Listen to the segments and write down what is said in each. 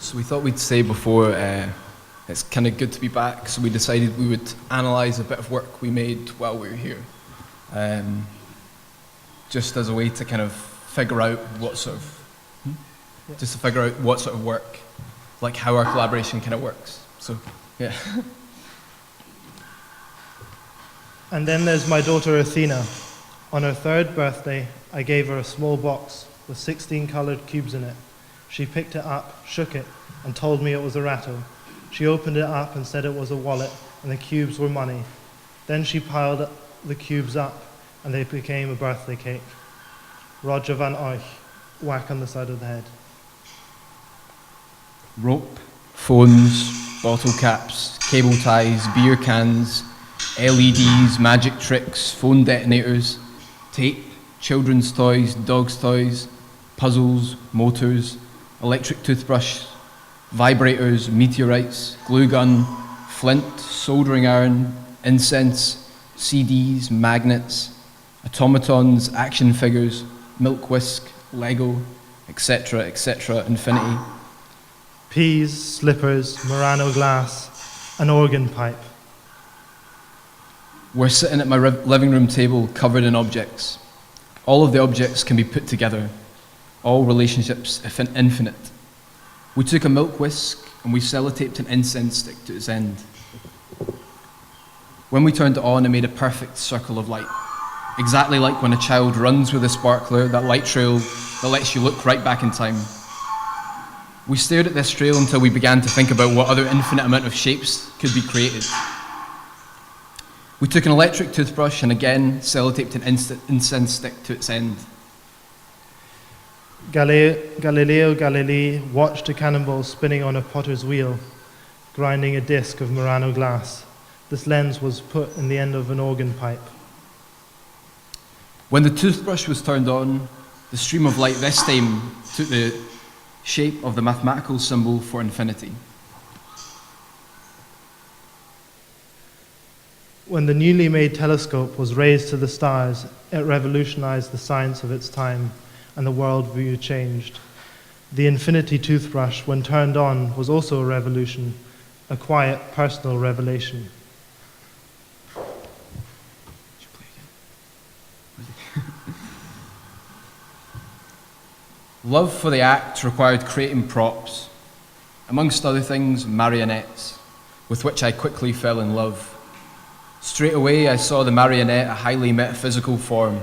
So we thought we'd say before, it's kind of good to be back, so we decided we would analyse a bit of work we made while we were here. Just as a way to kind of figure out what sort of work, like how our collaboration kind of works. So, yeah. And then there's my daughter Athena. On her 3rd birthday, I gave her a small box with 16 coloured cubes in it. She picked it up, shook it, and told me it was a rattle. She opened it up and said it was a wallet, and the cubes were money. Then she piled the cubes up, and they became a birthday cake. Roger van Oich, whack on the side of the head. Rope, phones, bottle caps, cable ties, beer cans, LEDs, magic tricks, phone detonators, tape, children's toys, dogs' toys, puzzles, motors, electric toothbrush, vibrators, meteorites, glue gun, flint, soldering iron, incense, CDs, magnets, automatons, action figures, milk whisk, Lego, etc., etc., infinity. Peas, slippers, Murano glass, an organ pipe. We're sitting at my living room table covered in objects. All of the objects can be put together. All relationships infinite. We took a milk whisk and we sellotaped an incense stick to its end. When we turned it on, it made a perfect circle of light. Exactly like when a child runs with a sparkler, that light trail that lets you look right back in time. We stared at this trail until we began to think about what other infinite amount of shapes could be created. We took an electric toothbrush and again sellotaped an incense stick to its end. Galileo Galilei watched a cannonball spinning on a potter's wheel, grinding a disc of Murano glass. This lens was put in the end of an organ pipe. When the toothbrush was turned on, the stream of light this time took the shape of the mathematical symbol for infinity. When the newly made telescope was raised to the stars, it revolutionized the science of its time, and the worldview changed. The infinity toothbrush, when turned on, was also a revolution, a quiet, personal revelation. Love for the act required creating props, amongst other things, marionettes, with which I quickly fell in love. Straight away, I saw the marionette a highly metaphysical form.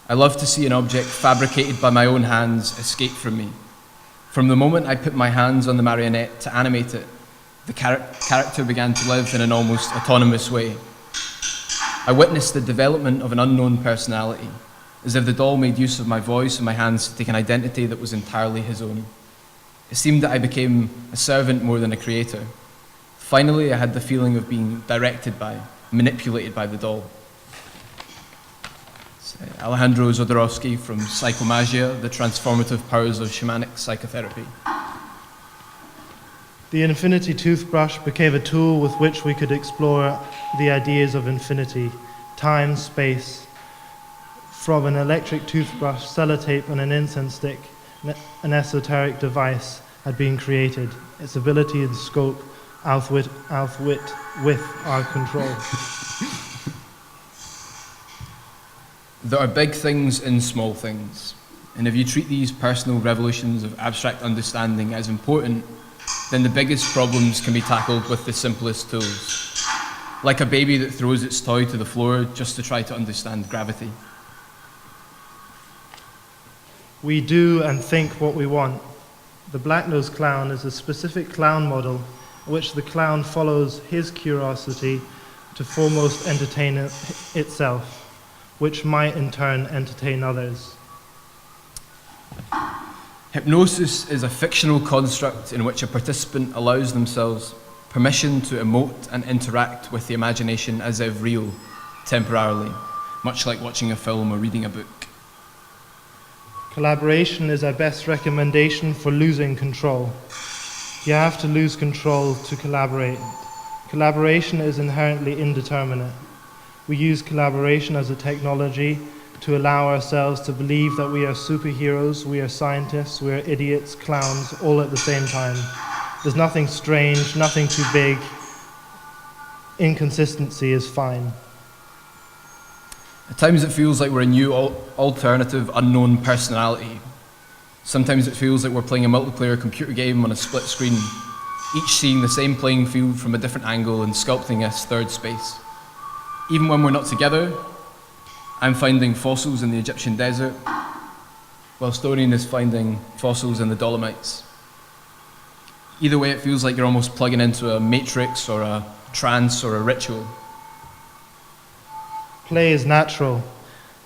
I love to see an object fabricated by my own hands escape from me. From the moment I put my hands on the marionette to animate it, the character began to live in an almost autonomous way. I witnessed the development of an unknown personality, as if the doll made use of my voice and my hands to take an identity that was entirely his own. It seemed that I became a servant more than a creator. Finally, I had the feeling of being directed by, manipulated by the doll. Alejandro Jodorowsky from Psychomagia, The Transformative Powers of Shamanic Psychotherapy. The infinity toothbrush became a tool with which we could explore the ideas of infinity, time, space. From an electric toothbrush, sellotape, and an incense stick, an esoteric device had been created. Its ability and scope outwit with our control. There are big things in small things, and if you treat these personal revolutions of abstract understanding as important, then the biggest problems can be tackled with the simplest tools, like a baby that throws its toy to the floor just to try to understand gravity. We do and think what we want. The black-nosed clown is a specific clown model in which the clown follows his curiosity to foremost entertain itself, which might in turn entertain others. Hypnosis is a fictional construct in which a participant allows themselves permission to emote and interact with the imagination as if real, temporarily, much like watching a film or reading a book. Collaboration is our best recommendation for losing control. You have to lose control to collaborate. Collaboration is inherently indeterminate. We use collaboration as a technology to allow ourselves to believe that we are superheroes, we are scientists, we are idiots, clowns, all at the same time. There's nothing strange, nothing too big. Inconsistency is fine. At times it feels like we're a new, alternative, unknown personality. Sometimes it feels like we're playing a multiplayer computer game on a split screen, each seeing the same playing field from a different angle and sculpting this third space. Even when we're not together, I'm finding fossils in the Egyptian desert, whilst Dorian is finding fossils in the Dolomites. Either way, it feels like you're almost plugging into a matrix or a trance or a ritual. Play is natural.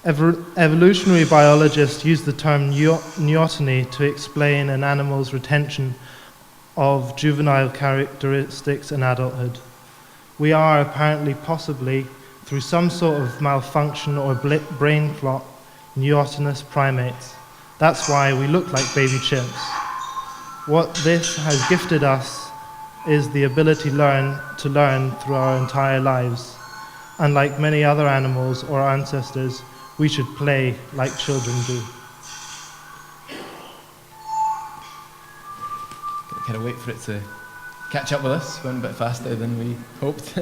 Evolutionary biologists use the term neoteny to explain an animal's retention of juvenile characteristics in adulthood. We are apparently, possibly, through some sort of malfunction or brain clot, neotenous primates. That's why we look like baby chimps. What this has gifted us is the ability to learn through our entire lives. Unlike many other animals or ancestors, we should play like children do. Kind of wait for it to catch up with us, went a bit faster than we hoped.